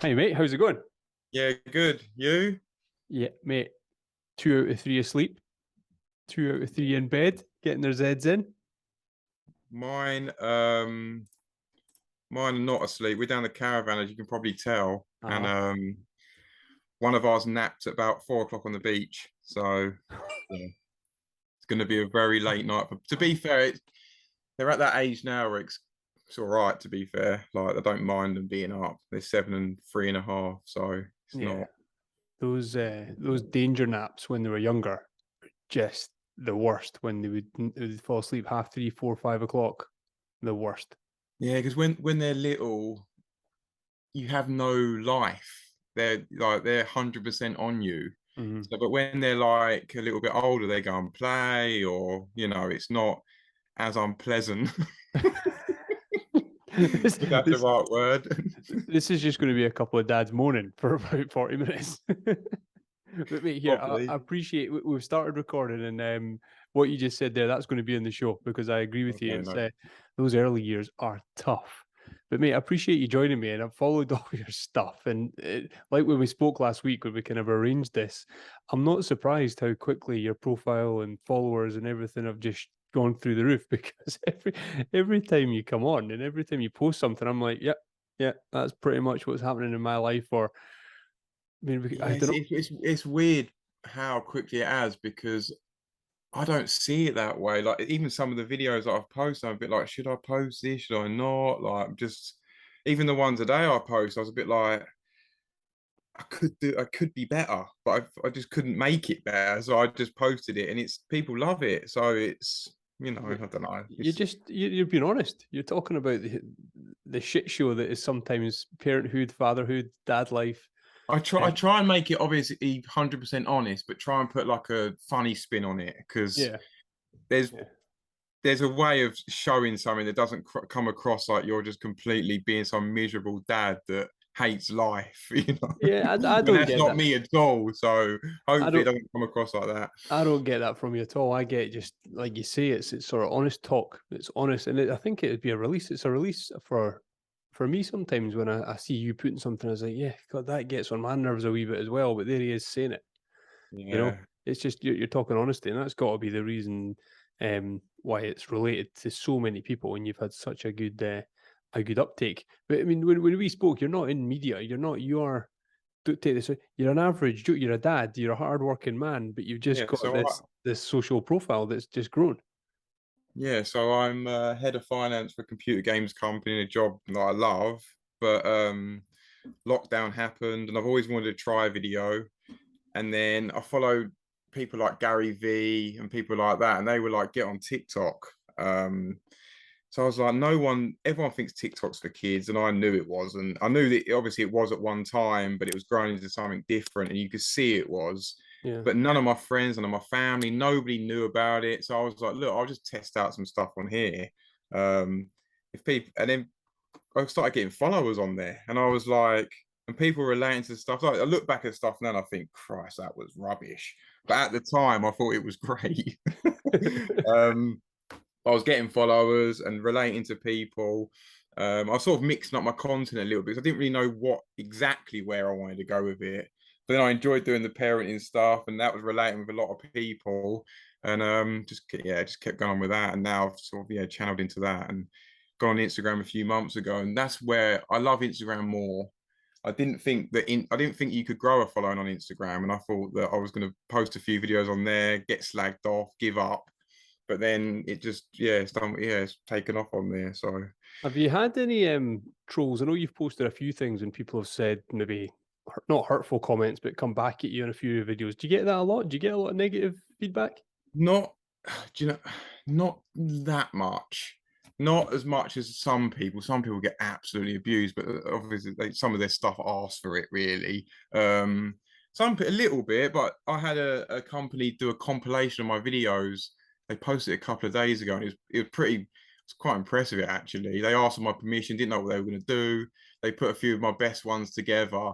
Hey mate, how's it going? Yeah, good. You? Yeah, mate. 2 out of 3 asleep, 2 out of 3 in bed, getting their Zeds in. Mine, mine are not asleep. We're down the caravan, as you can probably tell, and Uh-huh. one of ours napped at about 4 o'clock on the beach. So yeah, it's going to be a very late night. But to be fair, they're at that age now where it's all right. To be fair, like I don't mind them being up. They're 7 and 3.5, so it's Yeah, not. those danger naps when they were younger, just the worst. When they would fall asleep half 3, 4, 5 o'clock, the worst. Yeah, because when they're little, you have no life. They're 100% on you. Mhm. So, but when they're like a little bit older, they go and play, or it's not as unpleasant. This, If that's the this right word. this is just going to be a couple of dads moaning for about 40 minutes. But mate, here, I Probably. appreciate we've started recording, and what you just said there, that's going to be in the show because I agree with you. Okay, It's no. those early years are tough. But mate, I appreciate you joining me, and I've followed all your stuff. And like when we spoke last week, when we kind of arranged this, I'm not surprised how quickly your profile and followers and everything have just gone through the roof because every time you come on and every time you post something, I'm like, yep, yeah, that's pretty much what's happening in my life. Or I mean, I Yeah, don't know. it's weird how quickly it has because I don't see it that way. Like even some of the videos that I've posted, I'm a bit like, should I post this? Should I not? Like just even the one today I post, I was a bit like, I could be better, but I just couldn't make it better. So I just posted it, and it's people love it. So it's I Yeah, don't know. you're just you're being honest. You're talking about the shit show that is sometimes parenthood, fatherhood, dad life. I Um, try and make it obviously 100% honest, but try and put like a funny spin on it because yeah, there's yeah, there's a way of showing something that doesn't come across like you're just completely being some miserable dad that hates life, yeah. I And don't that's get not that. me at all. So I hopefully it don't. doesn't come across like that. I don't get that from you at all. I get just like you say, it's sort of honest talk. It's honest, and I think it'd be a release. It's a release for me sometimes when I see you putting something. I was like, yeah, God, that gets on my nerves a wee bit as well. But there he is saying it. You know, Yeah. it's just you're talking honesty, and that's got to be the reason why it's related to so many people, and you've had such a good uptake. But I mean, when we spoke, you're not in media. You're not. You are. Don't take this. You're an average. You're a dad. You're a hardworking man, but you've just Yeah. got this social profile that's just grown. So I'm head of finance for a computer games company, a job that I love. But lockdown happened, and I've always wanted to try video. And then I followed people like Gary V and people like that, and they were like, get on TikTok. So I was like, everyone thinks TikTok's for kids, and I knew it was, and I knew that obviously it was at one time, but it was growing into something different, and you could see it was. Yeah. But none of my friends, none of my family, nobody knew about it. So I was like, look, I'll just test out some stuff on here. Um, if people, and then I started getting followers on there, and I was like, and people were relating to stuff. Like, I look back at stuff now, and I think, Christ, that was rubbish. But at the time, I thought it was great. um, I was getting followers and relating to people. I was sort of mixing up my content a little bit because I didn't really know what exactly where I wanted to go with it. But then I enjoyed doing the parenting stuff, and that was relating with a lot of people. And just kept going on with that. And now I've sort of channeled into that and gone on Instagram a few months ago, and that's where I love Instagram more. I didn't think you could grow a following on Instagram, and I thought that I was going to post a few videos on there, get slagged off, give up, but then it just it's taken off on there. So Have you had any trolls? I know you've posted a few things, and people have said maybe not hurtful comments, but come back at you in a few videos. Do you get that a lot? Do you get a lot of negative feedback? not do you know not that much. Not as much as some people. Some people get absolutely abused, but obviously some of their stuff asks for it really. Some a little bit, but I had a company do a compilation of my videos. They posted it a couple of days ago, and it's quite impressive actually. They asked for my permission, didn't know what they were going to do. They put a few of my best ones together.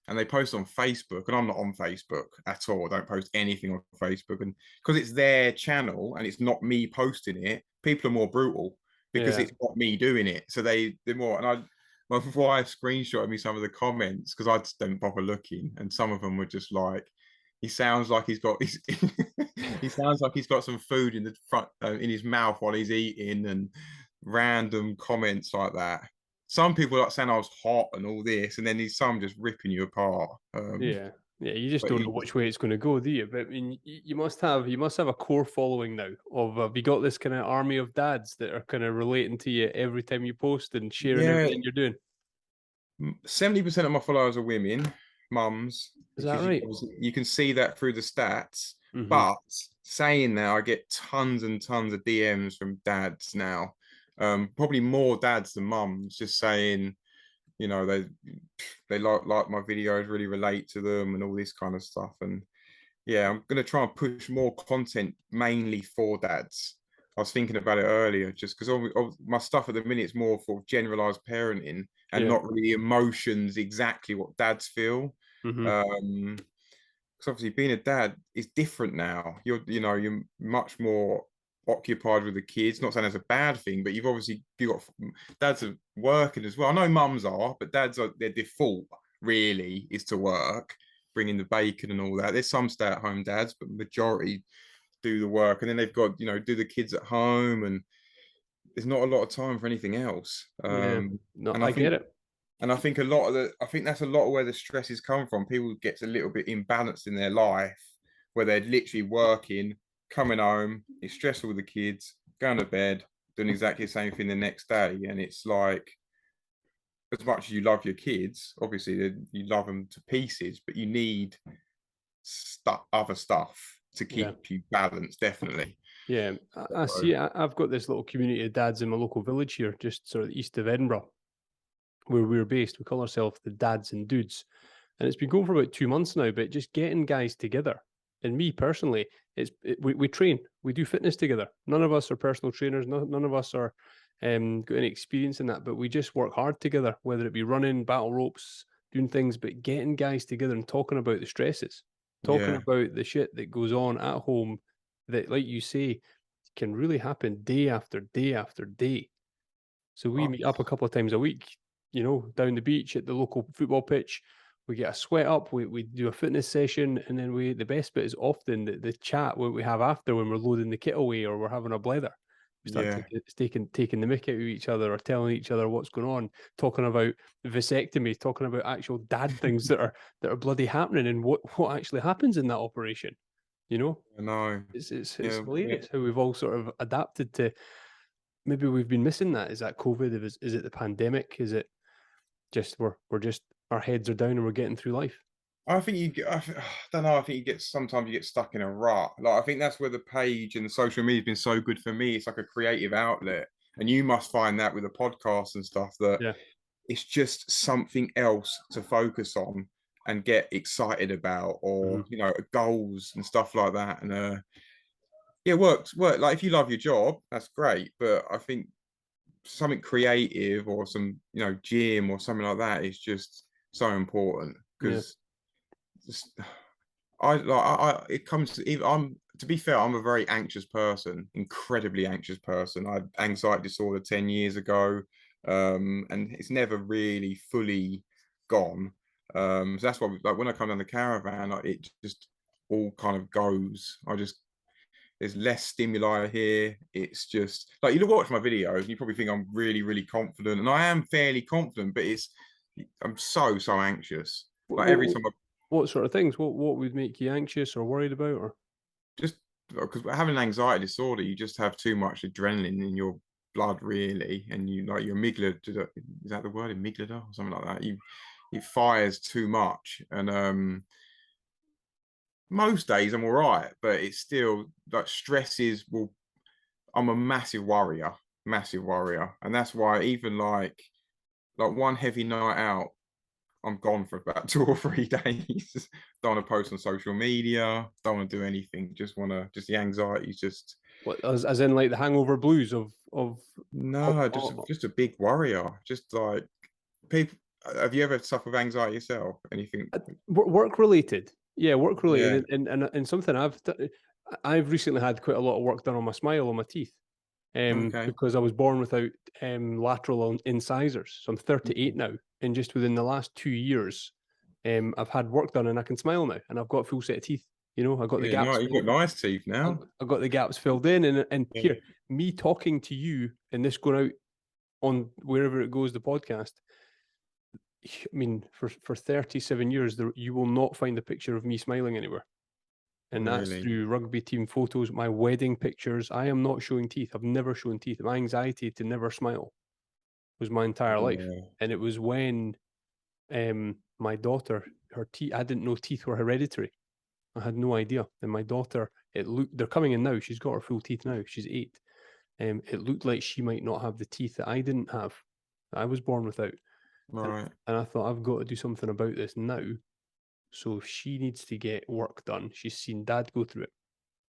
And they post on Facebook, and I'm not on Facebook at all. I don't post anything on Facebook, and because it's their channel and it's not me posting it, people are more brutal because Yeah. it's not me doing it. So they're more, and my wife screenshotted me some of the comments because I just don't bother looking, and some of them were just like, he sounds like he sounds like he's got some food in the front in his mouth while he's eating, and random comments like that. Some people like saying I was hot and all this, and then there's some just ripping you apart. Yeah. Yeah, you just But don't you know which way it's going to go, do you? But I mean, you must have a core following now. Of have you got this kind of army of dads that are kind of relating to you every time you post and sharing yeah, everything you're doing? 70% of my followers are women, mums, Is that because right? you can see that through the stats. Mm-hmm. But saying that, I get tons and tons of DMs from dads now. Probably more dads than mums, just saying, you know, they like my videos, really relate to them, and all this kind of stuff. And yeah, I'm gonna try and push more content mainly for dads. I was thinking about it earlier, just because all my stuff at the minute is more for generalized parenting and Yeah. not really emotions exactly what dads feel. Mm-hmm. Because obviously being a dad is different now. You're much more occupied with the kids. Not saying that's a bad thing, but you got dads are working as well. I know mums are, but dads are their default really is to work, bringing the bacon and all that. There's some stay-at-home dads, but majority do the work, and then they've got do the kids at home, and there's not a lot of time for anything else. Yeah. No, And I I get think it. and I think that's a lot of where the stresses come from. People get a little bit imbalanced in their life where they're literally working, coming home, it's stressful with the kids, going to bed, doing exactly the same thing the next day. And it's like, as much as you love your kids, obviously you love them to pieces, but you need other stuff to Yeah. keep you balanced, definitely. Yeah. I see. I've got this little community of dads in my local village here, just sort of east of Edinburgh, where we're based. We call ourselves the Dads and Dudes. And it's been going for about 2 months now, but just getting guys together. And me personally, we train, we do fitness together. None of us are personal trainers, none of us are got any experience in that, but we just work hard together, whether it be running, battle ropes, doing things, but getting guys together and talking about the stresses, talking Yeah, about the shit that goes on at home that, like you say, can really happen day after day after day. So we oh, meet up a couple of times a week, down the beach at the local football pitch. We get a sweat up, we do a fitness session, and then the best bit is often the chat what we have after when we're loading the kit away or we're having a blether. We start yeah, taking the mick out of each other or telling each other what's going on, talking about vasectomy, talking about actual dad things that are bloody happening and what actually happens in that operation. You know, I know. it's Yeah, hilarious how we've all sort of adapted to. Maybe we've been missing that. Is that COVID? Is it the pandemic? Is it just we're just our heads are down and we're getting through life? I think I don't know. I think sometimes you get stuck in a rut. Like I think that's where the page and the social media has been so good for me. It's like a creative outlet, and you must find that with the podcast and stuff that Yeah. it's just something else to focus on and get excited about, Mhm. or goals and stuff like that. And yeah, work. Like if you love your job, that's great. But I think something creative or some gym or something like that is just so important Yeah. because just it comes to even I'm to be fair, I'm a very anxious person, incredibly anxious person. I had anxiety disorder 10 years ago, and it's never really fully gone. So that's why like when I come down the caravan, like, it just all kind of goes. There's less stimuli here. It's just like you watch my videos and you probably think I'm really, really confident, and I am fairly confident, but I'm so anxious. What, Like every what, time I what sort of things? What would make you anxious or worried about? Or just because having an anxiety disorder, you just have too much adrenaline in your blood, really, and you like your amygdala. Is that the word, amygdala or something like that? It fires too much, and most days I'm all right, but it's still like stresses will. I'm a massive worrier, and that's why even like one heavy night out, I'm gone for about 2 or 3 days. Don't want to post on social media. Don't want to do anything. Just the anxiety's just what as in like the hangover blues of no, oh, just a big worrier. Just like people. Have you ever suffered with anxiety yourself? Anything? work related? Yeah, work Yeah, related, and something I've recently had quite a lot of work done on my smile, on my teeth. Okay. because I was born without lateral incisors. So I'm 38 now, and just within the last 2 years, I've had work done, and I can smile now, and I've got a full set of teeth. You know, I got the Yeah, no, gaps you've got filled. nice teeth now. I got the gaps filled in, and Yeah. here, me talking to you and this going out on wherever it goes, the podcast. I mean, for 37 years, you will not find a picture of me smiling anywhere. And that's Really? through rugby team photos, my wedding pictures. I am not showing teeth. I've never shown teeth. My anxiety to never smile was my entire life. Yeah. And it was when my daughter, her teeth, I didn't know teeth were hereditary. I had no idea. And my daughter, they're coming in now. She's got her full teeth now. She's 8. It looked like she might not have the teeth that I didn't have, that I was born without. Right. And I thought, I've got to do something about this now. So if she needs to get work done, she's seen dad go through it.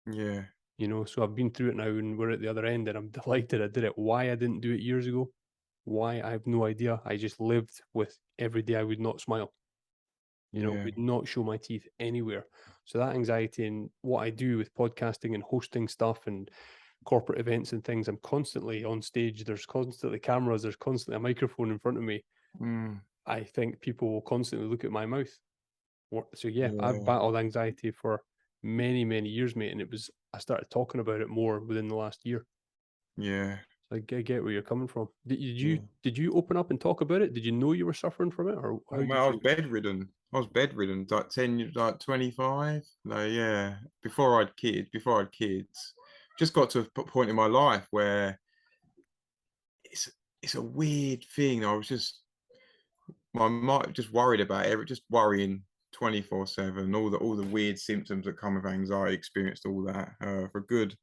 Yeah. You know, so I've been through it now and we're at the other end, and I'm delighted I did it. Why I didn't do it years ago, why, I have no idea. I just lived with every day I would not smile. You know, Yeah. would not show my teeth anywhere. So that anxiety and what I do with podcasting and hosting stuff and corporate events and things, I'm constantly on stage. There's constantly cameras. There's constantly a microphone in front of me. Mm. I think people will constantly look at my mouth. So yeah, I've Yeah. battled anxiety for many, many years, mate. And I started talking about it more within the last year. Yeah. So I get where you're coming from. Yeah. Did you open up and talk about it? Did you know you were suffering from it, or how Oh man, did I you? was bedridden. I was bedridden, like 10, like 25. No, yeah. Before I had kids, just got to a point in my life where it's a weird thing. I was just my mind just worried about just worrying 24/7. All the weird symptoms that come with anxiety. Experienced all that for a good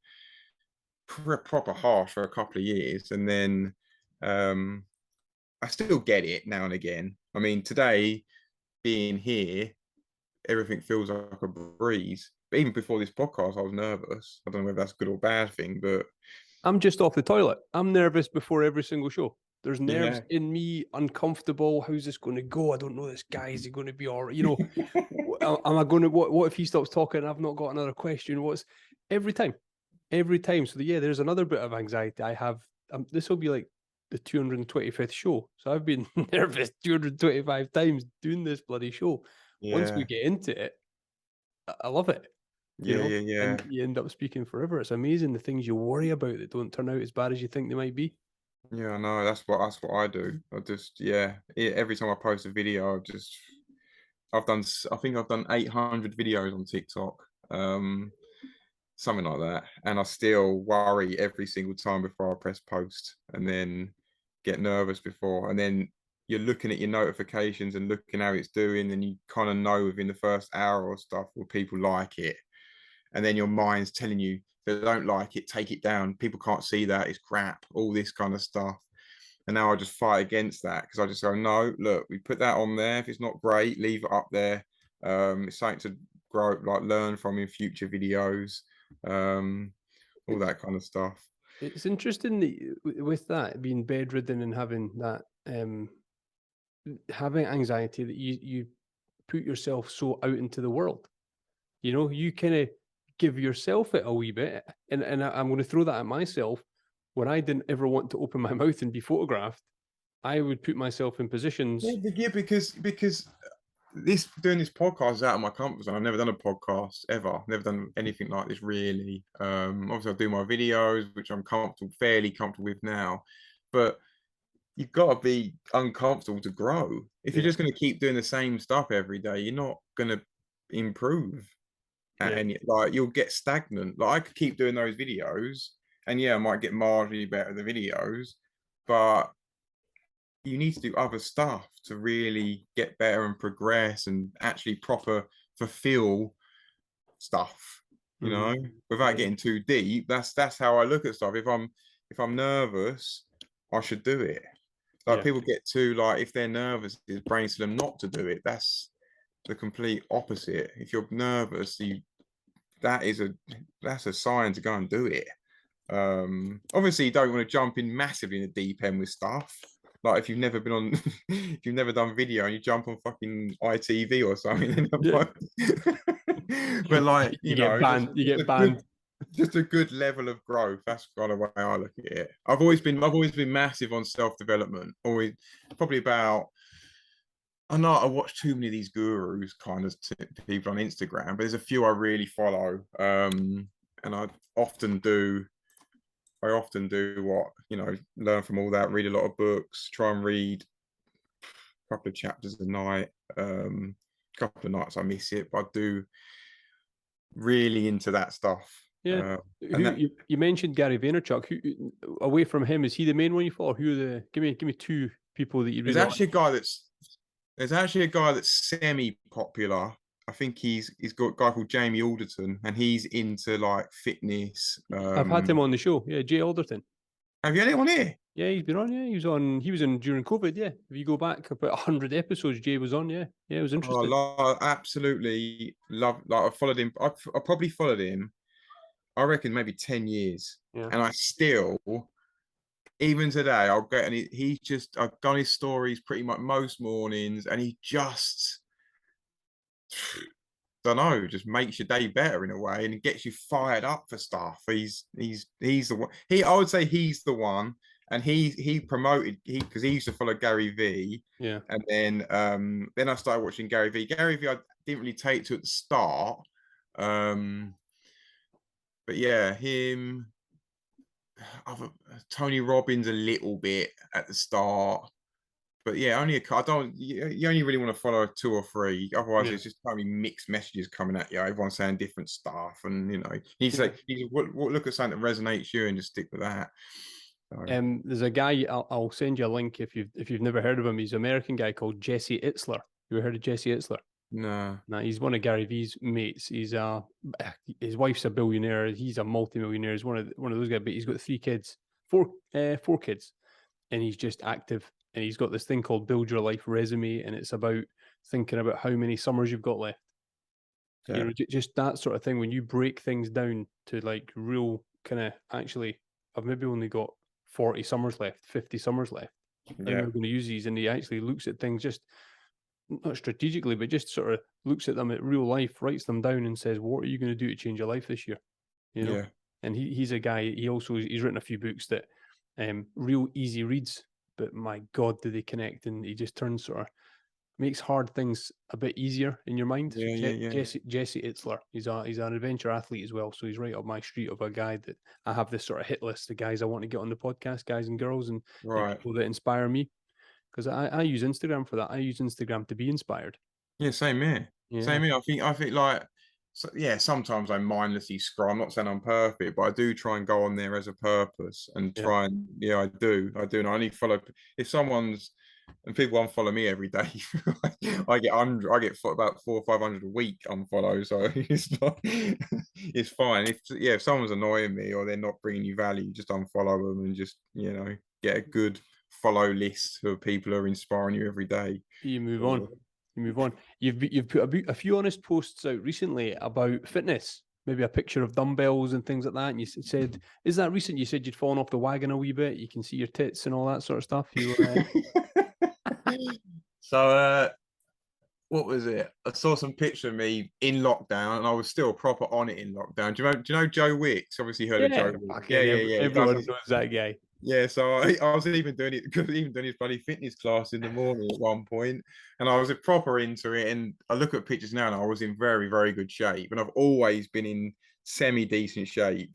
proper harsh for a couple of years, and then um, I still get it now and again. I mean, today being here, everything feels like a breeze. But even before this podcast, I was nervous. I don't know whether that's a good or bad thing, but I'm just off the toilet. I'm nervous before every single show. There's nerves yeah. in me, uncomfortable. How's this going to go? I don't know this guy. Is he going to be all right? You know, am I going to, what if he stops talking and I've not got another question? Every time. So yeah, there's another bit of anxiety I have. This will be like the 225th show. So I've been nervous 225 times doing this bloody show. Once we Yeah, get into it, I love it. You yeah, know, yeah, yeah. and you end up speaking forever. It's amazing the things you worry about that don't turn out as bad as you think they might be. Yeah, I know. That's what I do. I just every time I post a video, I think I've done 800 videos on TikTok, something like that, and I still worry every single time before I press post, and then get nervous before, and then you're looking at your notifications and looking how it's doing, and you kind of know within the first hour or stuff will people like it, and then your mind's telling you if they don't like it, take it down. People can't see that, it's crap, all this kind of stuff. And now I just fight against that because I just go, no, look, we put that on there. If it's not great, leave it up there. It's something to grow, like learn from in future videos, all that kind of stuff. It's interesting that with that being bedridden and having that having anxiety, that you put yourself so out into the world. You know, you kind of give yourself it a wee bit, and I'm going to throw that at myself. When I didn't ever want to open my mouth and be photographed, I would put myself in positions. Yeah, because this doing this podcast is out of my comfort zone. I've never done a podcast ever. Never done anything like this really. Obviously I do my videos, which I'm fairly comfortable with now, but you've got to be uncomfortable to grow. If you're Yeah, just going to keep doing the same stuff every day, you're not going to improve. yeah, And like you'll get stagnant. Like I could keep doing those videos, and yeah, I might get marginally better at the videos, but you need to do other stuff to really get better and progress and actually proper fulfill stuff, without yeah, getting too deep. That's how I look at stuff. If I'm nervous, I should do it. Like yeah, people get too like if they're nervous, it's brains to them not to do it. That's the complete opposite. If you're nervous, that's a sign to go and do it. Obviously you don't want to jump in massively in the deep end with stuff. Like if you've never been on if you've never done video and you jump on fucking ITV or something, yeah. but like, You get just banned. You just get a good banned. just a good level of growth. That's kind of the way I look at it. I've always been massive on self-development. Always, probably about. I know I watch too many of these gurus kind of people on Instagram, but there's a few I really follow. And often do. I often do what, learn from all that, read a lot of books, try and read a couple of chapters a night. A couple of nights I miss it, but I do really into that stuff. Yeah. And that You mentioned Gary Vaynerchuk. Who, away from him, is he the main one you follow? Who are the give me two people that you there's really like? actually a guy that's semi-popular. I think he's got a guy called Jamie Alderton, and he's into like fitness. I've had him on the show. Yeah, Jay Alderton. Have you had anyone here? Yeah, he's been on. Yeah, he was on. He was in during COVID. Yeah, if you go back about 100 episodes, Jay was on. Yeah, yeah, it was interesting. Absolutely love. Like I followed him. I probably followed him. I reckon maybe 10 years, Yeah, and I still, even today, I'll get and I've done his stories pretty much most mornings, and he just, don't know, just makes your day better in a way, and it gets you fired up for stuff. He's the one. I would say he's the one, and he promoted because he used to follow Gary V. yeah. And then I started watching Gary V. Gary V. I didn't really take to at the start, but yeah, him. Tony Robbins a little bit at the start, but yeah, only I don't. You only really want to follow 2 or 3. Otherwise, Yeah. there's just so many mixed messages coming at you. Everyone's saying different stuff, and you say, look at something that resonates you and just stick with that. So, There's a guy. I'll send you a link if you've never heard of him. He's an American guy called Jesse Itzler. You ever heard of Jesse Itzler? no, No, he's one of Gary V's mates. His wife's a billionaire. He's a multimillionaire. He's one of those guys. But he's got 3 kids, four kids, and he's just active. And he's got this thing called Build Your Life Resume, and it's about thinking about how many summers you've got left. yeah, Just that sort of thing. When you break things down to like real kind of actually, I've maybe only got 40 summers left, 50 summers left. How am I going to use these? And he actually looks at things just not strategically, but just sort of looks at them at real life, writes them down, and says, "What are you going to do to change your life this year?" yeah. And he's a guy. He's written a few books that real easy reads, but my God, do they connect? And he just turns sort of makes hard things a bit easier in your mind. So Jesse Itzler, he's an adventure athlete as well, so he's right up my street of a guy that I have this sort of hit list of guys I want to get on the podcast, guys and girls, and people that inspire me. Because I use Instagram for that. I use Instagram to be inspired. Yeah, same here. Yeah. Same here. I think like, sometimes I mindlessly scroll. I'm not saying I'm perfect, but I do try and go on there as a purpose and try and I do. And I only follow if someone's and people unfollow me every day. I get about 400 or 500 a week unfollow, so it's fine. If someone's annoying me or they're not bringing you value, just unfollow them and just get a good follow list of people who are inspiring you every day. You move on. You've put a few honest posts out recently about fitness, maybe a picture of dumbbells and things like that. And you said, "Is that recent?" You said you'd fallen off the wagon a wee bit. You can see your tits and all that sort of stuff. So what was it? I saw some picture of me in lockdown, and I was still proper on it in lockdown. Do you know Joe Wicks? Obviously heard of Joe Wicks. Yeah. Everyone knows that guy. Yeah, so I was even doing his bloody fitness class in the morning at one point, and I was proper into it. And I look at pictures now, and I was in very, very good shape, and I've always been in semi decent shape.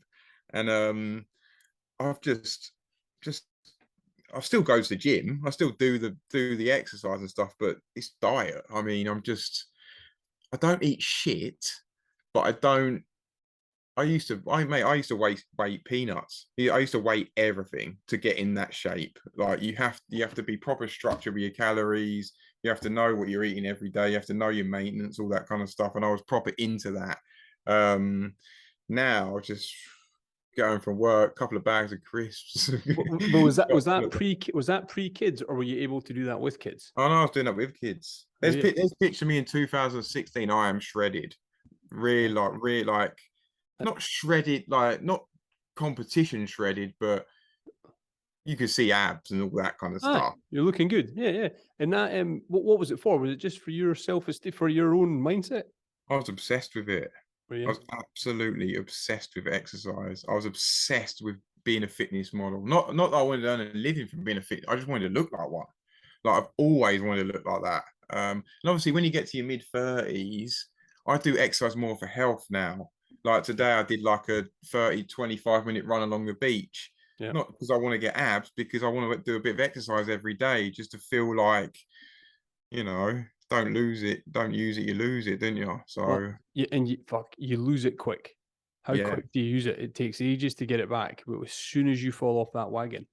And I've just I still go to the gym. I still do the exercise and stuff, but it's diet. I mean, I don't eat shit, but I don't. I used to weight peanuts. I used to weigh everything to get in that shape. Like you have to be proper structured with your calories. You have to know what you're eating every day. You have to know your maintenance, all that kind of stuff. And I was proper into that. Now just going from work, a couple of bags of crisps. But was that pre kids, or were you able to do that with kids? Oh no, I was doing that with kids. There's picture of me in 2016. I am shredded, really like not shredded, like not competition shredded, but you could see abs and all that kind of stuff. You're looking good, yeah. And that what was it for? Was it just for your self-esteem, for your own mindset? I was obsessed with it. Were I you? was absolutely obsessed with exercise. I was obsessed with being a fitness model. Not that I wanted to earn a living from being a fit. I just wanted to look like one. Like I've always wanted to look like that. And obviously, when you get to your mid-30s, I do exercise more for health now. Like today, I did like a 30, 25-minute run along the beach. Yeah. Not because I want to get abs, because I want to do a bit of exercise every day just to feel like, don't lose it, don't use it, you lose it, didn't you? Well, So you lose it quick. How yeah, quick do you use it? It takes ages to get it back, but as soon as you fall off that wagon,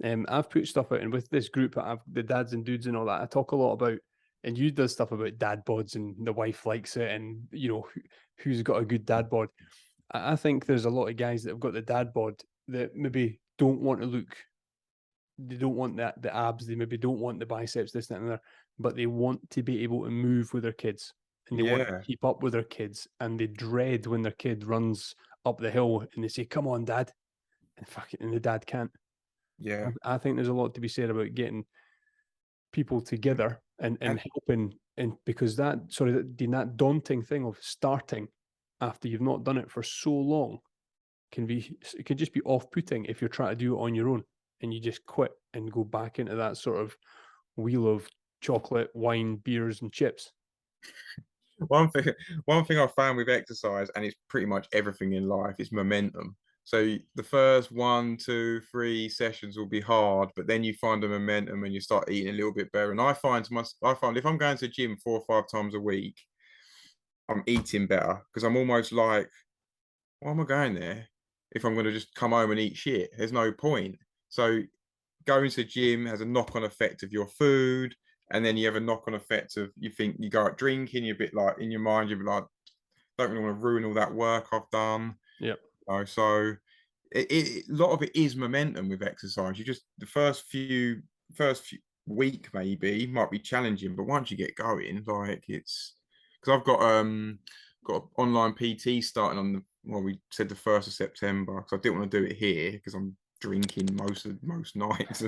I've put stuff out, and with this group, I've the dads and dudes and all that. I talk a lot about, and you does stuff about dad bods, and the wife likes it, and who's got a good dad bod. I think there's a lot of guys that have got the dad bod that maybe don't want to look. They don't want the abs. They maybe don't want the biceps, this, that, and the other, but they want to be able to move with their kids, and they want to yeah, keep up with their kids, and they dread when their kid runs up the hill and they say, "Come on, dad," and fuck it, and the dad can't. yeah. I think there's a lot to be said about getting people together and And helping, and because that daunting thing of starting after you've not done it for so long it can just be off-putting if you're trying to do it on your own and you just quit and go back into that sort of wheel of chocolate, wine, beers, and chips. one thing, one thing I found with exercise, and it's pretty much everything in life, is momentum. So the first 1, 2, 3 sessions will be hard, but then you find the momentum and you start eating a little bit better. And I find if I'm going to the gym 4 or 5 times a week, I'm eating better because I'm almost like, why am I going there if I'm going to just come home and eat shit? There's no point. So going to the gym has a knock-on effect of your food, and then you have a knock-on effect of you think you go out drinking, you're a bit like in your mind, you're like, don't really want to ruin all that work I've done. Yep. So a lot of it is momentum with exercise. You just the first few week maybe might be challenging, but once you get going, like it's because I've got an online PT starting on we said the 1st of September, because I didn't want to do it here because I'm drinking most nights.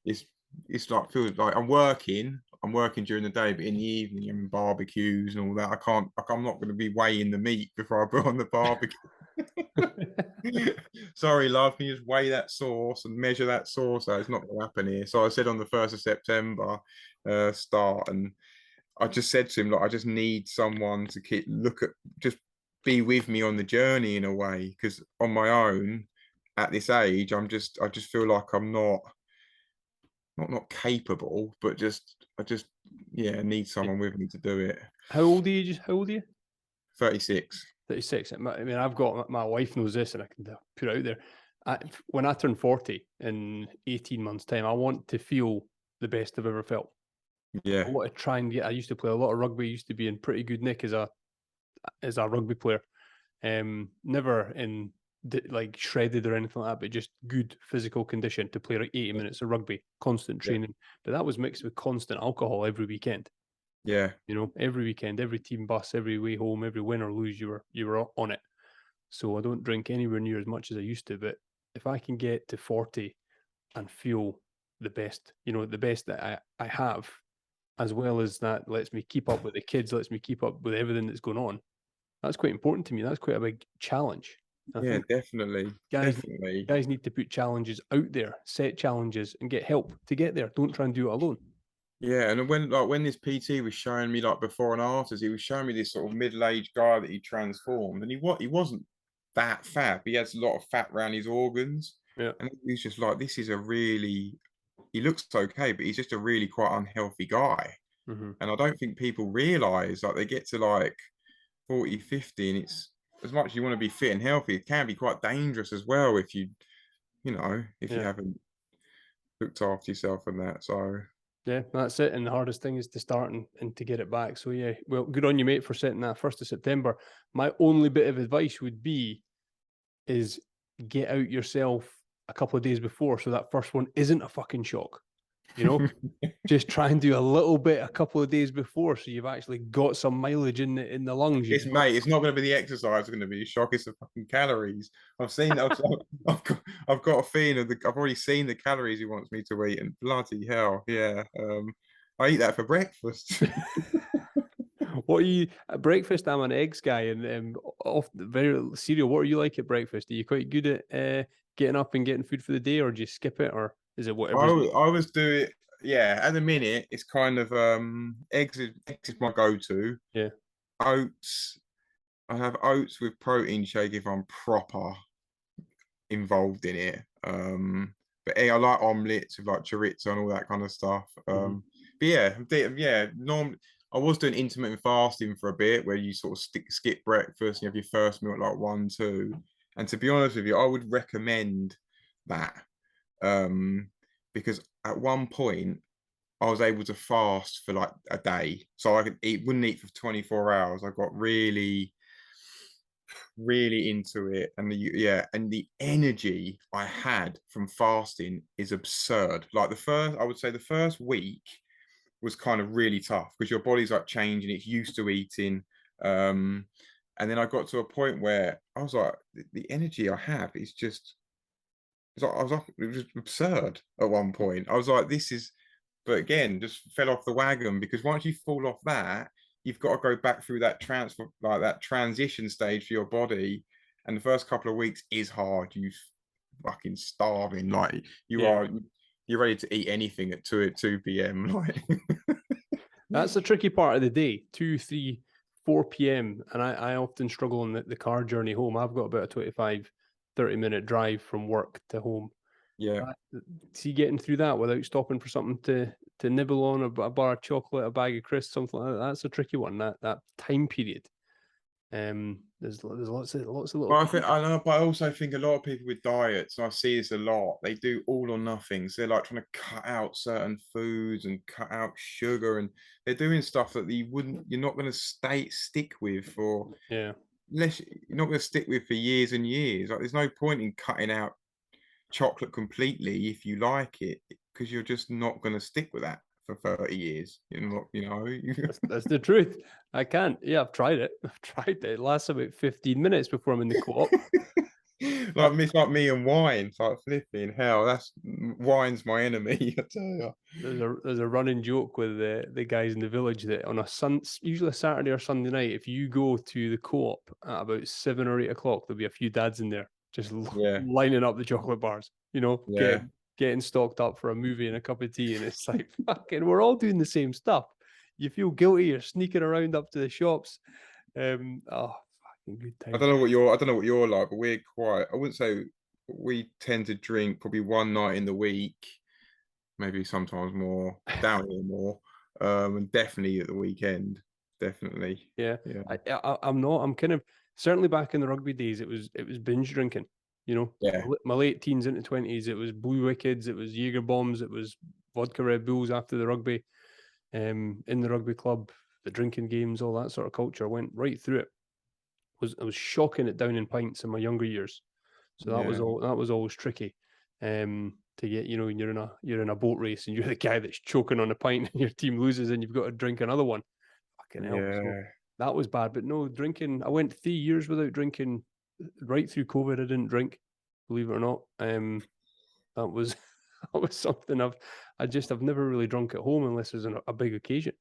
It's like feels like I'm working during the day, but in the evening I'm in barbecues and all that. I'm not going to be weighing the meat before I put on the barbecue. Sorry, love, can you just weigh that sauce and measure that sauce? It's not going to happen here. So I said on the 1st of September, start, and I just said to him, like, I just need someone to just be with me on the journey in a way, because on my own at this age, I just feel like I'm not capable, but yeah, need someone with me to do it. How old are you? How old are you? 36. 36. I mean, I've got my wife knows this, and I can put it out there. When I turn 40 in 18 months' time, I want to feel the best I've ever felt. I Yeah, want to try and get. I used to play a lot of rugby. Used to be in pretty good nick as a rugby player. Never in like shredded or anything like that, but just good physical condition to play like 80 minutes of rugby, constant yeah, training. But that was mixed with constant alcohol every weekend. yeah, Every weekend, every team bus, every way home, every win or lose, you were on it. So I don't drink anywhere near as much as I used to. But if I can get to 40 and feel the best, the best that I have, as well as that lets me keep up with the kids, lets me keep up with everything that's going on. That's quite important to me. That's quite a big challenge. And I yeah, think definitely, guys definitely. guys need to put challenges out there, set challenges, and get help to get there. Don't try and do it alone. Yeah, and when this PT was showing me like before and afters, he was showing me this sort of middle-aged guy that he transformed, and he wasn't that fat, but he has a lot of fat around his organs, Yeah. and he was just like, this is a really, he looks okay, but he's just a really quite unhealthy guy, Hmm. and I don't think people realize, like, they get to like 40, 50, and it's as much as you want to be fit and healthy, it can be quite dangerous as well if if you Yeah. haven't looked after yourself and that. So Yeah, that's it. And the hardest thing is to start and to get it back. So yeah, well, good on you, mate, for setting that 1st of September. My only bit of advice would be is get out yourself a couple of days before so that first one isn't a fucking shock. You know, just try and do a little bit a couple of days before so you've actually got some mileage in the lungs. It's mate, it's not going to be the exercise. It's going to be a shock. It's the fucking calories. I've got a feeling I've already seen the calories he wants me to eat, and bloody hell, yeah. I eat that for breakfast. What are you at breakfast? I'm an eggs guy, and off very cereal. What are you like at breakfast? Are you quite good at getting up and getting food for the day, or do you skip it, or is it whatever's? I was doing, yeah, at the minute it's kind of eggs is my go-to. Yeah. Oats, I have oats with protein shake if I'm proper involved in it. But I like omelets with like chorizo and all that kind of stuff. But yeah, normally I was doing intermittent fasting for a bit where you sort of skip breakfast and you have your first meal at like 1, 2. And to be honest with you, I would recommend that. Because at one point I was able to fast for like a day. So I wouldn't eat for 24 hours. I got really into it, and the energy I had from fasting is absurd. Like I would say the first week was kind of really tough because your body's like changing, it's used to eating. And then I got to a point where I was like, the energy I have is just, it was absurd at one point. I was like, but again, just fell off the wagon because once you fall off that, you've got to go back through that transition stage for your body. And the first couple of weeks is hard. You fucking starving, like you're ready to eat anything at 2 p.m. Like That's the tricky part of the day, 2, 3, 4 p.m. And I often struggle on the car journey home. I've got about a 25, 30-minute drive from work to home. Yeah. See, getting through that without stopping for something to nibble on, a bar of chocolate, a bag of crisps, something like that. That's a tricky one. That time period. There's lots of little. But I know, but I also think a lot of people with diets, and I see this a lot, they do all or nothing. So they're like trying to cut out certain foods and cut out sugar, and they're doing stuff that you're not going to stick with for unless you're not going to stick with for years and years. Like there's no point in cutting out chocolate completely if you like it, because you're just not going to stick with that for 30 years. That's the truth. I can't. Yeah, I've tried it. It lasts about 15 minutes before I'm in the co-op. It's like me and wine. It's like flipping hell. Wine's my enemy. I tell you. There's a running joke with the guys in the village that on usually a Saturday or Sunday night, if you go to the co-op at about 7 or 8 o'clock, there'll be a few dads in there just lining up the chocolate bars. Getting stocked up for a movie and a cup of tea, and it's like fucking, we're all doing the same stuff. You feel guilty. You're sneaking around up to the shops. Fucking good time. I don't know what you're like, but we're quite. I wouldn't say we tend to drink probably one night in the week, maybe sometimes more, down or more, and definitely at the weekend, definitely. Yeah. I'm not. I'm kind of certainly back in the rugby days. It was binge drinking. My late teens into 20s, it was Blue Wickeds, it was Jaeger bombs, it was vodka Red Bulls after the rugby, in the rugby club, the drinking games, all that sort of culture. Went right through it. I was shocking it down in pints in my younger years, so that was always tricky. To get, when you're in a boat race and you're the guy that's choking on a pint and your team loses and you've got to drink another one. Fucking hell. So that was bad. But no, drinking. I went 3 years without drinking. Right through COVID, I didn't drink, believe it or not. That was something I've never really drunk at home unless there's a big occasion.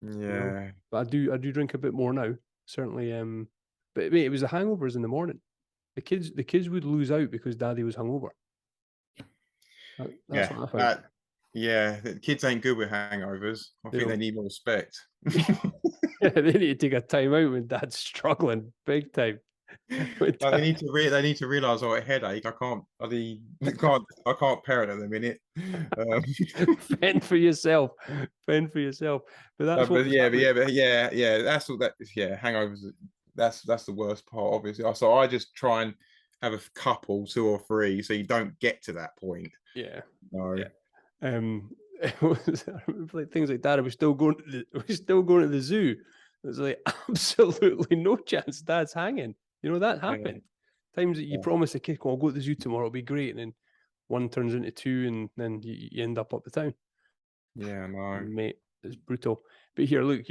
Yeah. But I do drink a bit more now, certainly. But mate, it was the hangovers in the morning. The kids would lose out because daddy was hungover. That's what I found. The kids ain't good with hangovers. I think they need more respect. Yeah, they need to take a time out when dad's struggling big time. They need to realize, a headache. I can't parent at the minute. Fend for yourself. But that's that's all that. Yeah, hangovers. That's the worst part, obviously. So I just try and have a couple, 2 or 3, so you don't get to that point. Yeah. No. Yeah. Like things like that. I was still going to the zoo. It was like absolutely no chance dad's hanging. That happened. Times that you promise a kid, I'll go to the zoo tomorrow, it'll be great. And then one turns into 2 and then you end up the town. Yeah, no. Mate, it's brutal. But here, look,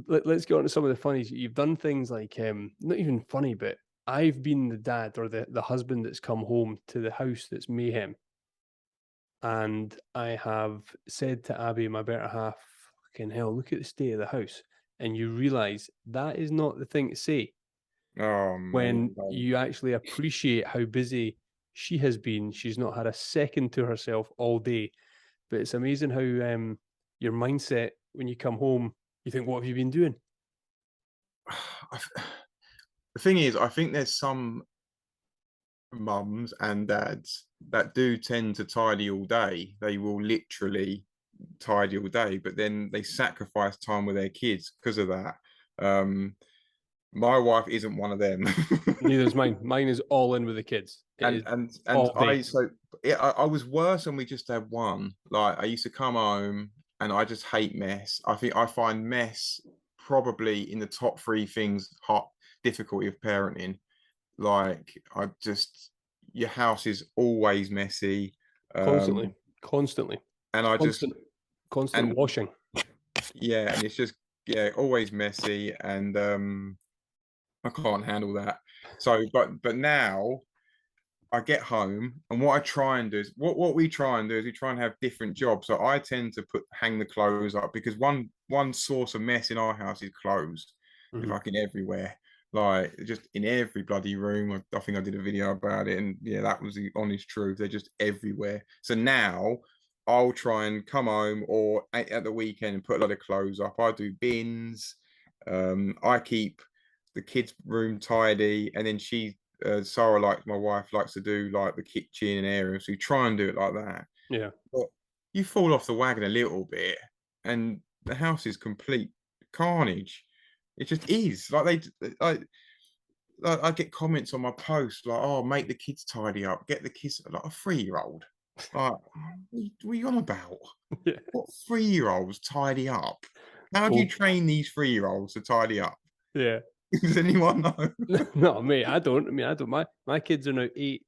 let's get on to some of the funnies. You've done things like, not even funny, but I've been the dad or the husband that's come home to the house that's mayhem. And I have said to Abby, my better half, fucking hell, look at the state of the house. and you realize that is not the thing to say Oh, mate. when you actually appreciate how busy she has been. She's not had a second to herself all day. But it's amazing how your mindset when you come home, you think, "What have you been doing?" The thing is, I think there's some mums and dads that do tend to tidy all day. They will literally tidy all day, but then they sacrifice time with their kids because of that. My wife isn't one of them. Neither is mine. Mine is all in with the kids. It and is and and all day. I was worse when we just had one. Like, I used to come home and I just hate mess. I think I find mess probably in the top three things hot difficulty of parenting. Like, your house is always messy. Constantly, um constantly, and I just constant, constant and washing. yeah, and it's just, yeah, always messy, and I can't handle that. So but now I get home, and what I try and do is what we try and do is we try and have different jobs. So I tend to hang the clothes up, because one source of mess in our house is clothes. They're Mhm. fucking everywhere, like just in every bloody room. I think I did a video about it, and yeah, that was the honest truth. They're just everywhere. So now I'll try and come home or at the weekend and put a lot of clothes up. I do bins. I keep the kids' room tidy, and then Sarah, like my wife, likes to do like the kitchen and area, so you try and do it like that. Yeah, But you fall off the wagon a little bit, and the house is complete carnage. It just is. I get comments on my post like, "Oh, make the kids tidy up. Get the kids," like a 3-year-old. Like, what are you on about? yeah. What 3-year-olds tidy up? How do you Oh, train these 3-year-olds to tidy up? yeah. Does anyone know? No, mate, I don't. I mean, I don't. My kids are now 8,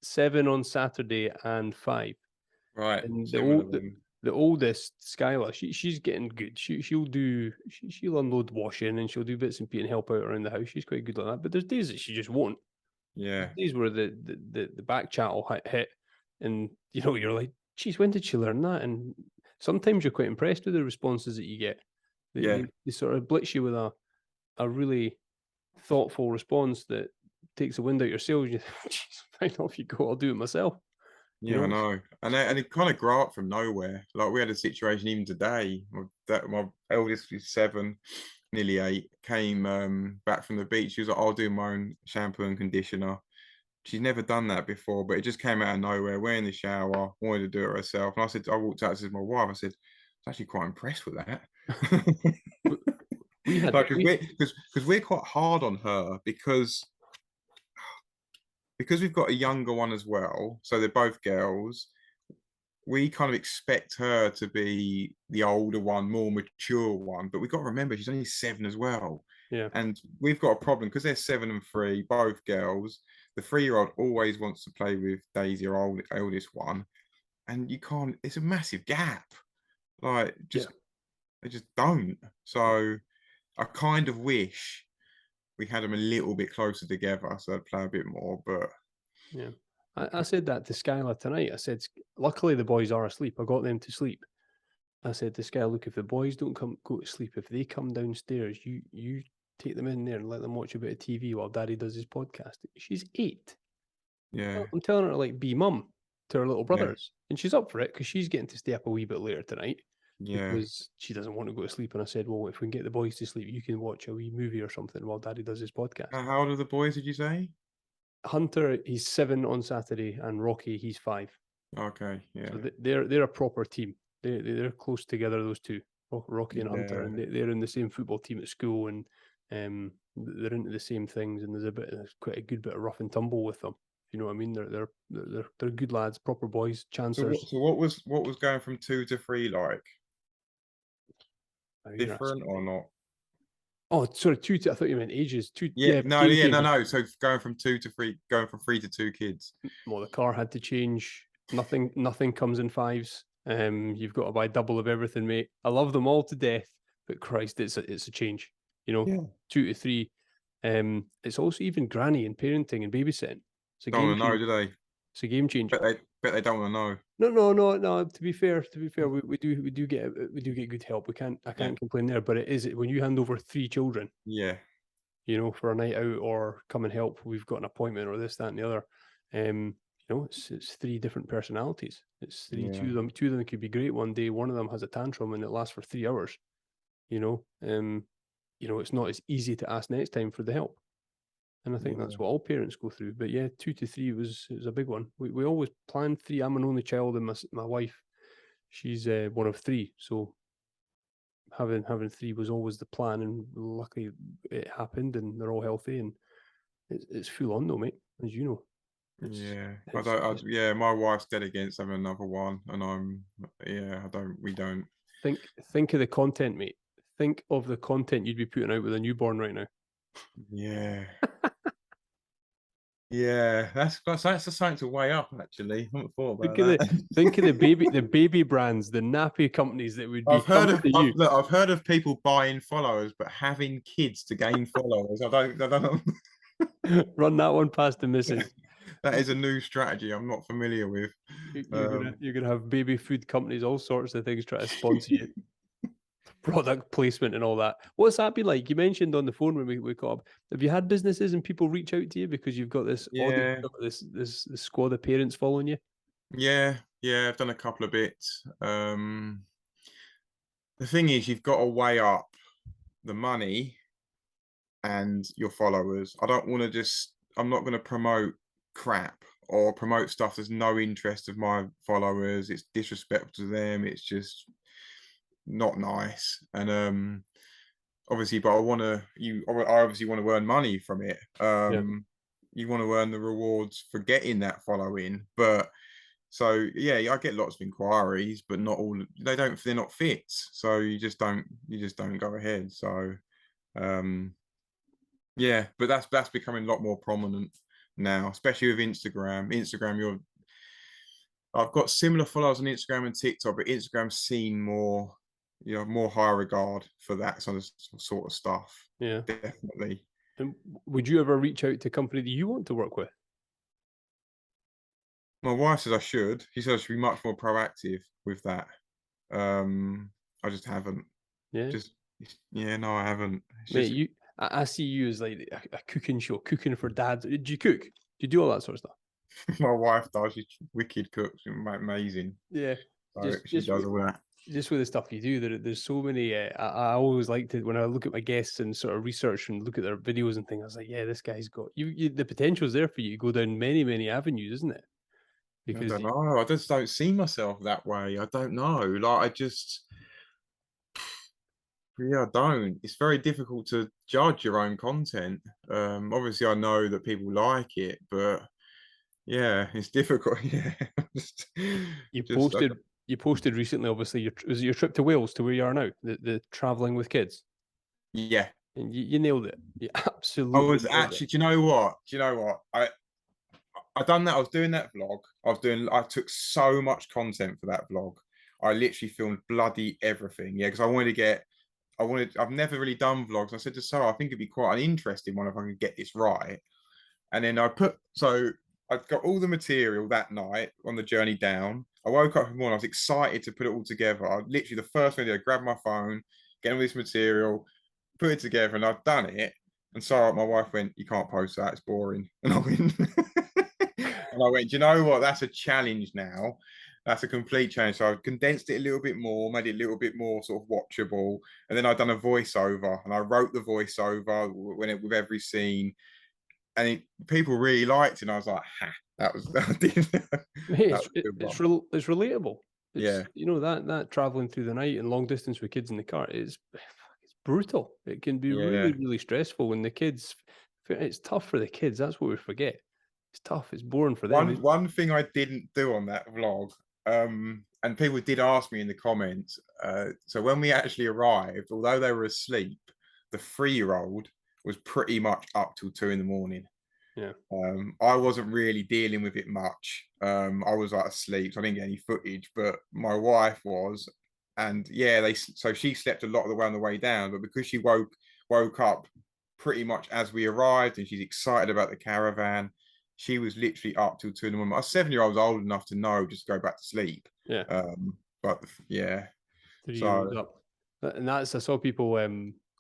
7 on Saturday, and 5. Right, And similar then. the oldest, Skylar, she's getting good. She'll unload washing and she'll do bits and pieces and help out around the house. She's quite good like that. But there's days that she just won't. There's Yeah, days where the back chat will hit, and you're like, "Geez, when did she learn that?" And sometimes you're quite impressed with the responses that you get. They yeah, they, they sort of blitz you with a really thoughtful response that takes the wind out your sails. You think, "Jeez, fine, off you go. I'll do it myself." You yeah, I know? know. And it kind of grew up from nowhere. Like, we had a situation even today. My eldest is 7, nearly 8, came back from the beach. She was like, "I'll do my own shampoo and conditioner." She's never done that before, but it just came out of nowhere. We're in the shower, wanted to do it herself. And I walked out to my wife. I said, "I was actually quite impressed with that." we had Like, we because we're quite hard on her, because we've got a younger one as well, so they're both girls. We kind of expect her to be the older one, more mature one, but we've got to remember she's only 7 as well. yeah. And we've got a problem because they're 7 and 3, both girls. The 3-year-old always wants to play with Daisy, our eldest one, and you can't. It's a massive gap. Like, Yeah. they just don't. So I kind of wish we had them a little bit closer together, so I'd play a bit more. But Yeah. I said that to Skylar tonight. I said, luckily the boys are asleep. I got them to sleep. I said to Skylar, look, if the boys don't go to sleep, if they come downstairs, you take them in there and let them watch a bit of TV while Daddy does his podcast. She's 8. yeah, I'm telling her to like be mum to her little yeah, brothers, and she's up for it because she's getting to stay up a wee bit later tonight yeah. because she doesn't want to go to sleep. And I said, well, if we can get the boys to sleep, you can watch a wee movie or something while Daddy does his podcast. How old are the boys, did you say? Hunter, he's 7 on Saturday, and Rocky, he's 5. Okay, So yeah, they're a proper team. They're close together, those two, Rocky and Hunter, yeah. and they're in the same football team at school, and they're into the same things. And there's quite a good bit of rough and tumble with them. You know what I mean? They're good lads, proper boys, So chancers. what was going from 2 to 3 like? Oh, you're Different asking or me. not? Oh, sorry, two. I thought you meant ages. Two. Yeah, Yeah, no, game yeah, no, changing. no. So going from 2 to 3, going from 3 to 2 kids. Well, the car had to change. Nothing comes in fives. You've got to buy double of everything, mate. I love them all to death, but Christ, it's a change. You know, Yeah. 2 to 3. It's also even granny and parenting and babysitting. It's a Don't game want to know, change. do they? It's a game changer. Bet they don't want to know. No. To be fair, we do get good help. I Yeah, can't complain there. But it is when you hand over 3 children, yeah, for a night out or come and help. We've got an appointment or this, that, and the other. It's 3 different personalities. It's three. yeah, Two of them could be great one day. One of them has a tantrum and it lasts for 3 hours. You know, it's not as easy to ask next time for the help. And I think yeah, that's what all parents go through. But yeah, 2 to 3 was a big one. We always planned 3. I'm an only child, and my wife, she's one of 3. So having 3 was always the plan, and luckily it happened, and they're all healthy, and it's full on though, mate. As you know, it's yeah. it's it's Yeah, my wife's dead against having another one, and we don't. think of the content, mate. Think of the content you'd be putting out with a newborn right now. Yeah, yeah. That's something to weigh up. Actually, I haven't thought Think about of the that. think of the baby brands, the nappy companies that would be coming to you. I've heard of people buying followers, but having kids to gain followers, I don't. Run that one past the missus. That is a new strategy I'm not familiar with. You're gonna have baby food companies, all sorts of things, try to sponsor you, product placement and all that. What's that been like? You mentioned on the phone when we caught up. Have you had businesses and people reach out to you because you've got this audience, Yeah, this squad of parents following you? yeah. I've done a couple of bits. The thing is, you've got to weigh up the money and your followers. I don't want to just. I'm not going to promote crap or promote stuff there's no interest of my followers. It's disrespectful to them. It's just not nice. And obviously, but I obviously want to earn money from it. Yeah. You want to earn the rewards for getting that following, but so yeah, I get lots of inquiries, but not all. They're not fits, so you just don't go ahead. So um yeah, but that's becoming a lot more prominent now, especially with Instagram, I've got similar followers on Instagram and TikTok, but Instagram's seen more, more high regard for that sort of stuff. Yeah. Definitely. And would you ever reach out to a company that you want to work with? My wife says I should. She says I should be much more proactive with that. I just haven't. Yeah. Just yeah, no, I haven't. It's Mate, just I see you as like a cooking show, cooking for dads. Do you cook? Do you do all that sort of stuff? my wife does. She's wicked cook. She's amazing. Yeah. So Just she just does all that. just with the stuff you do, there's so many. I always like to when I look at my guests and sort of research and look at their videos and things. I was like, yeah, this guy's got the potential's there for you to go down many avenues, isn't it? I Because don't know. I just don't see myself that way. I don't know. Like I just yeah, I don't. It's very difficult to judge your own content. Obviously I know that people like it, but yeah, it's difficult. Yeah. Just, you just posted you posted recently, obviously, was it your trip to Wales to where you are now, the traveling with kids, yeah. and you nailed it. You I absolutely was nailed it. actually, do you know what? Do you know what? I done that. I was doing that vlog. I took so much content for that vlog. I literally filmed bloody everything. Yeah, because I've never really done vlogs. I said to Sarah, I think it'd be quite an interesting one if I could get this right. And then I got all the material that night on the journey down. I woke up in the morning, I was excited to put it all together. I literally the first thing I did, I grabbed my phone, get all this material, put it together, and I've done it. And Sarah, my wife, went, "You can't post that, it's boring." And I went, do you know what? That's a challenge now. That's a complete change. So I've condensed it a little bit more, made it a little bit more sort of watchable. And then I've done a voiceover and I wrote the voiceover with every scene. And people really liked it. And I was like, ha, that was that Hey, was a good one. it's relatable. It's Yeah. that traveling through the night and long distance with kids in the car is it's brutal. It can be Yeah. really stressful when the kids. It's tough for the kids. That's what we forget. It's tough. It's boring for them. One thing I didn't do on that vlog, and people did ask me in the comments. So when we actually arrived, although they were asleep, the 3-year-old was pretty much up till 2 in the morning. Yeah. I wasn't really dealing with it much. I was like asleep, so I didn't get any footage, but my wife was, and yeah, so she slept a lot of the way on the way down, but because she woke up pretty much as we arrived, and she's excited about the caravan, she was literally up till 2 in the morning. My 7-year-old was old enough to know just go back to sleep. Yeah. But yeah, 3 year olds up. And that's, I saw people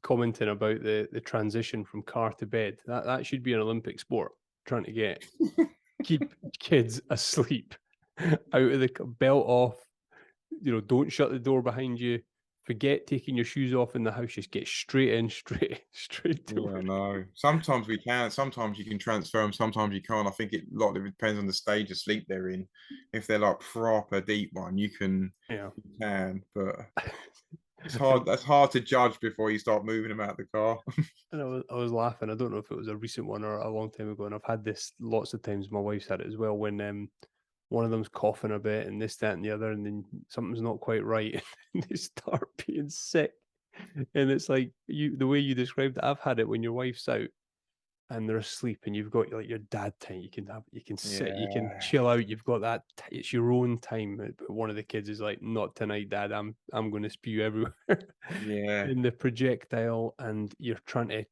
commenting about the transition from car to bed. That should be an Olympic sport, trying to keep kids asleep, out of the belt off, don't shut the door behind you. Forget taking your shoes off in the house. Just get straight in, straight to yeah, it. no. Sometimes we can. Sometimes you can transfer them. Sometimes you can't. I think a lot of it depends on the stage of sleep they're in. If they're like proper deep one, you can. Yeah. You can, but it's hard. That's hard to judge before you start moving them out of the car. And I was laughing. I don't know if it was a recent one or a long time ago. And I've had this lots of times. My wife's had it as well. When one of them's coughing a bit, and this, that, and the other, and then something's not quite right, and they start being sick. And it's like the way you described it. I've had it when your wife's out and they're asleep, and you've got like your dad time. You can sit, you can Yeah, chill out. You've got that. It's your own time. But one of the kids is like, "Not tonight, Dad. I'm going to spew everywhere yeah, in the projectile," and you're trying to.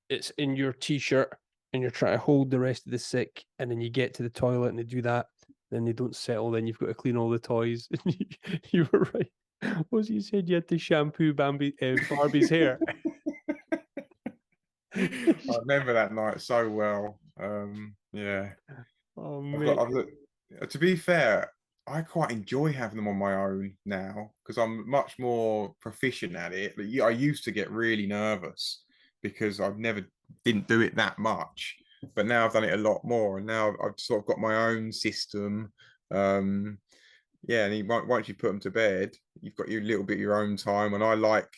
It's in your t-shirt, and you're trying to hold the rest of the sick, and then you get to the toilet and they do that. Then they don't settle. Then you've got to clean all the toys. You were right. What was it you said? You had to shampoo Barbie's hair. I remember that night so well. Yeah, Oh I've got. mate. I've looked. To be fair, I quite enjoy having them on my own now because I'm much more proficient at it. But I used to get really nervous because I've never didn't do it that much, but now I've done it a lot more, and now I've sort of got my own system. Um, yeah, and once you put them to bed, you've got your little bit of your own time. And I like,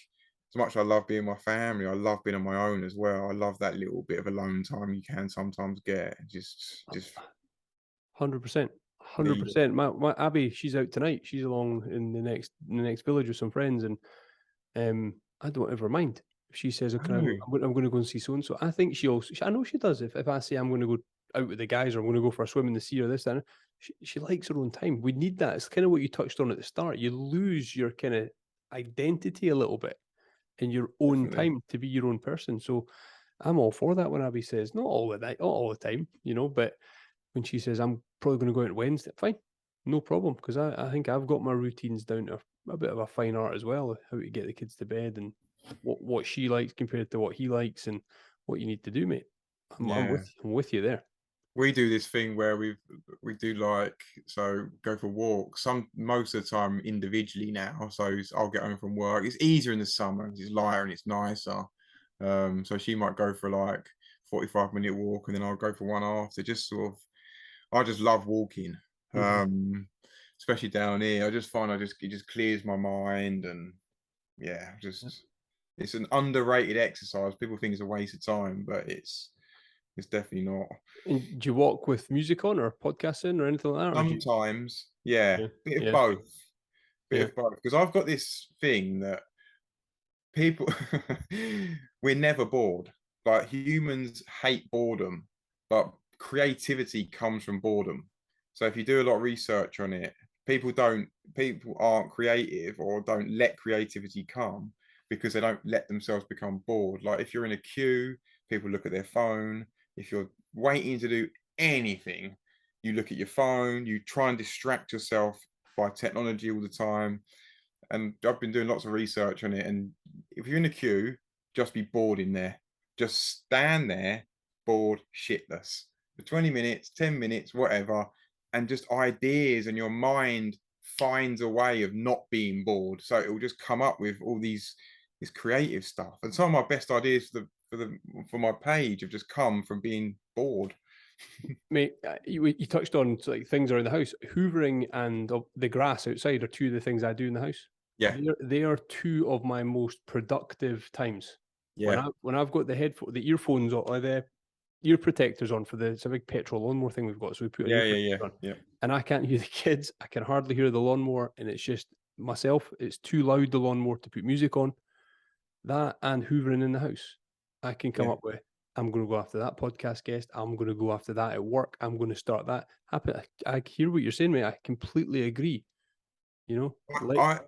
as much as I love being with my family, I love being on my own as well. I love that little bit of alone time you can sometimes get. Just 100%, need it. 100%. My Abby, she's out tonight. She's along in the next village with some friends, and I don't ever mind if she says, "Oh, can I go? Oh, I'm going to go and see so and so." I think I know she does. If I say I'm going to go out with the guys, or I'm going to go for a swim in the sea or this, then she likes her own time. We need that. It's kind of what you touched on at the start. You lose your kind of identity a little bit in your own definitely. time to be your own person. So I'm all for that when Abby says, not all the night, not all the time, but when she says, I'm probably going to go out Wednesday, fine, no problem. Because I think I've got my routines down to a bit of a fine art as well, how to get the kids to bed and what she likes compared to what he likes and what you need to do, mate. Yeah. I'm with you there. We do this thing where we do like, so go for walks most of the time individually now. So I'll get home from work. It's easier in the summer, it's lighter and it's nicer. So she might go for like 45-minute walk, and then I'll go for one after. Just sort of, I just love walking. Mhm. Especially down here. I just find it just clears my mind, and yeah, just it's an underrated exercise. People think it's a waste of time, but it's definitely not. And do you walk with music on or podcasting or anything like that? Or do you? Sometimes, yeah, Yeah, bit of yeah, both, bit yeah. of both. Because I've got this thing that people, we're never bored. Like, humans hate boredom, but creativity comes from boredom. So if you do a lot of research on it, people aren't creative or don't let creativity come because they don't let themselves become bored. Like, if you're in a queue, people look at their phone. If you're waiting to do anything, you look at your phone, you try and distract yourself by technology all the time. And I've been doing lots of research on it. And if you're in a queue, just be bored in there. Just stand there, bored, shitless for 20 minutes, 10 minutes, whatever. And just ideas, and your mind finds a way of not being bored. So it will just come up with all this creative stuff. And some of my best ideas for my page have just come from being bored. Mate, you touched on like things around the house. Hoovering and the grass outside are two of the things I do in the house. Yeah, They are two of my most productive times. yeah, When I've got the earphones or the ear protectors on for it's a big petrol lawnmower thing we've got, so we put an yeah, ear yeah, protector yeah, on, yeah, and I can't hear the kids. I can hardly hear the lawnmower, and it's just myself. It's too loud, the lawnmower, to put music on. That and hoovering in the house, I can come yeah. up with. I'm going to go after that podcast guest. I'm going to go after that at work. I'm going to start that. I hear what you're saying, mate. I completely agree. Like I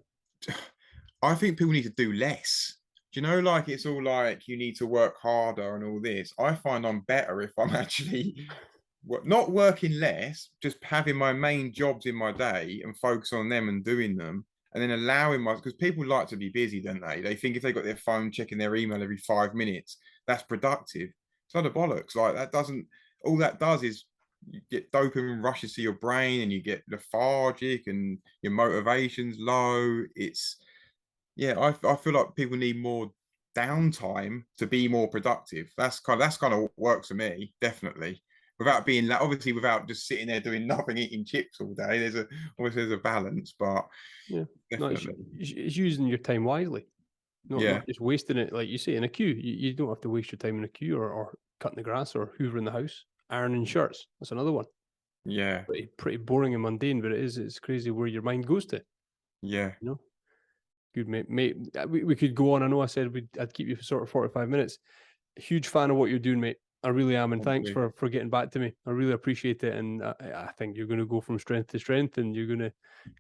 I think people need to do less. Do you know, like, it's all like you need to work harder and all this. I find I'm better if I'm actually not working less, just having my main jobs in my day and focus on them and doing them, and then allowing because people like to be busy, don't they? They think if they got their phone checking their email every 5 minutes, that's productive. It's not a bollocks. Like that doesn't. All that does is you get dopamine rushes to your brain, and you get lethargic, and your motivation's low. I feel like people need more downtime to be more productive. That's kind of what works for me, definitely. Without being like, obviously, without just sitting there doing nothing, eating chips all day. There's a balance, but yeah, definitely. no, it's using your time wisely, not just wasting it like you say in a queue. You don't have to waste your time in a queue or cutting the grass or hoovering the house, ironing shirts. That's another one. Yeah, pretty boring and mundane, but it's crazy where your mind goes to. yeah. You know. Good, mate. We could go on. I know I said I'd keep you for sort of 45 minutes. Huge fan of what you're doing, mate. I really am, and thanks for getting back to me. I really appreciate it, and I think you're going to go from strength to strength, and you're going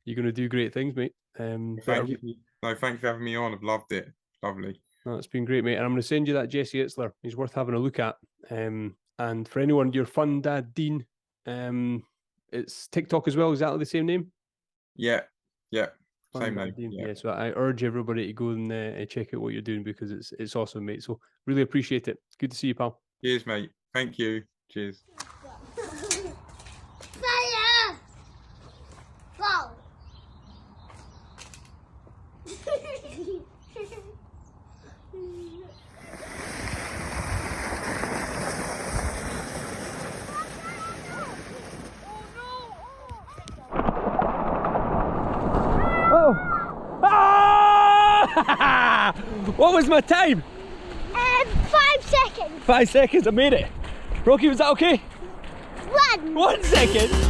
to do great things, mate. Thank you. No, thanks for having me on. I've loved it. Lovely. No, it's been great, mate. And I'm going to send you that Jesse Itzler. He's worth having a look at. And for anyone, your fun dad Dean, it's TikTok as well. Exactly the same name. Yeah. Same name. Yeah, so I urge everybody to go and check out what you're doing because it's awesome, mate. So really appreciate it. Good to see you, pal. Cheers, mate. Thank you. Cheers. Fire! Go! What was my time? 5 seconds. 5 seconds, I made it. Rocky, was that okay? 1 1 second.